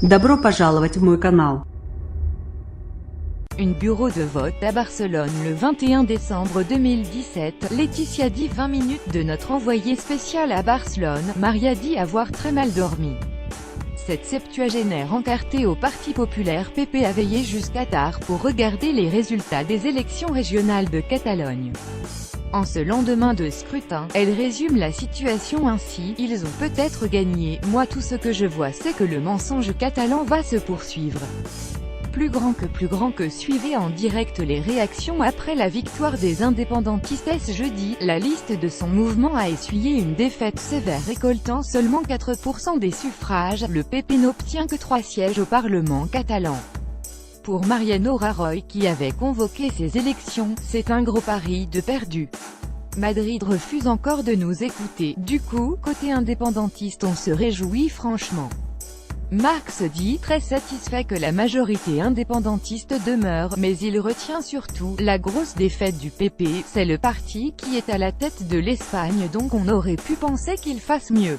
Добро пожаловать в мой канал. Une bureau de vote à Barcelone le 21 décembre 2017, Laetitia dit 20 minutes de notre envoyé spécial à Barcelone, Maria dit avoir très mal dormi. Cette septuagénaire encartée au Parti populaire PP a veillé jusqu'à tard pour regarder les résultats des élections régionales de Catalogne. En ce lendemain de scrutin, elle résume la situation ainsi: ils ont peut-être gagné, moi tout ce que je vois c'est que le mensonge catalan va se poursuivre. Plus grand que suivez en direct les réactions après la victoire des indépendantistes ce jeudi. La liste de son mouvement a essuyé une défaite sévère récoltant seulement 4% des suffrages. Le PP n'obtient que 3 sièges au Parlement catalan. Pour Mariano Rajoy qui avait convoqué ces élections, c'est un gros pari de perdu. Madrid refuse encore de nous écouter. Du coup, côté indépendantiste on se réjouit franchement. Marx dit très satisfait que la majorité indépendantiste demeure, mais il retient surtout la grosse défaite du PP, c'est le parti qui est à la tête de l'Espagne donc on aurait pu penser qu'il fasse mieux.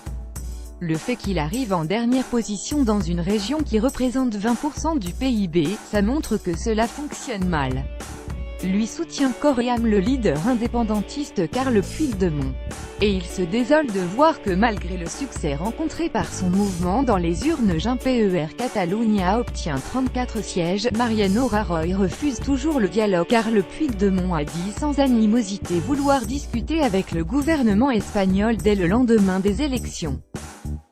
Le fait qu'il arrive en dernière position dans une région qui représente 20% du PIB, ça montre que cela fonctionne mal. Lui soutient corps et âme le leader indépendantiste Carles Puigdemont. Et il se désole de voir que malgré le succès rencontré par son mouvement dans les urnes, Junts-PER Catalunya obtient 34 sièges. Mariano Rajoy refuse toujours le dialogue. Carles Puigdemont a dit sans animosité vouloir discuter avec le gouvernement espagnol dès le lendemain des élections.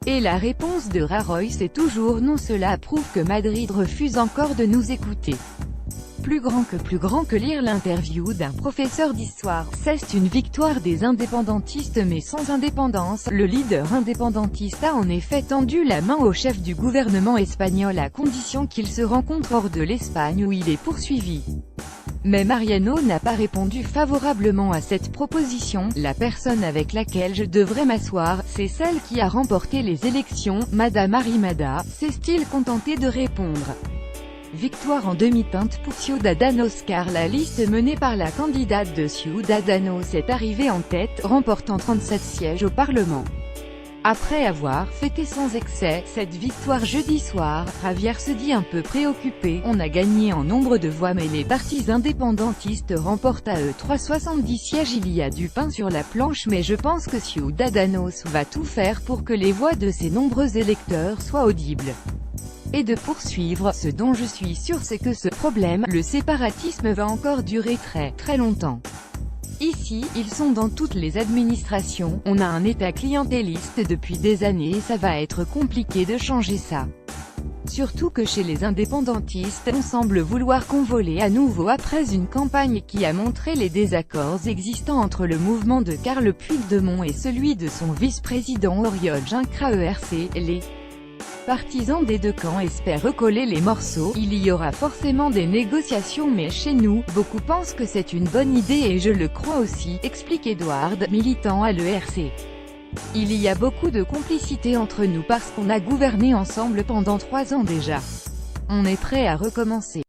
Et la réponse de Rajoy c'est toujours non. Cela prouve que Madrid refuse encore de nous écouter. Plus grand que lire l'interview d'un professeur d'histoire. C'est une victoire des indépendantistes mais sans indépendance. Le leader indépendantiste a en effet tendu la main au chef du gouvernement espagnol à condition qu'il se rencontre hors de l'Espagne où il est poursuivi. Mais Mariano n'a pas répondu favorablement à cette proposition. La personne avec laquelle je devrais m'asseoir, c'est celle qui a remporté les élections, Madame Arrimadas, s'est-il contenté de répondre. Victoire en demi-teinte pour Ciudadanos car la liste menée par la candidate de Ciudadanos est arrivée en tête, remportant 37 sièges au Parlement. Après avoir fêté sans excès cette victoire jeudi soir, Javier se dit un peu préoccupé. On a gagné en nombre de voix mais les partis indépendantistes remportent à eux 370 sièges. Il y a du pain sur la planche mais je pense que Ciudadanos va tout faire pour que les voix de ses nombreux électeurs soient audibles. Et de poursuivre, ce dont je suis sûr c'est que ce problème, le séparatisme va encore durer très longtemps. Ici, ils sont dans toutes les administrations, on a un état clientéliste depuis des années et ça va être compliqué de changer ça. Surtout que chez les indépendantistes, on semble vouloir convoler à nouveau après une campagne qui a montré les désaccords existants entre le mouvement de Carles Puigdemont et celui de son vice-président Oriol Junqueras ERC. Les partisans des deux camps espèrent recoller les morceaux. Il y aura forcément des négociations mais chez nous, beaucoup pensent que c'est une bonne idée et je le crois aussi, explique Edward, militant à l'ERC. Il y a beaucoup de complicité entre nous parce qu'on a gouverné ensemble pendant 3 ans déjà. On est prêt à recommencer.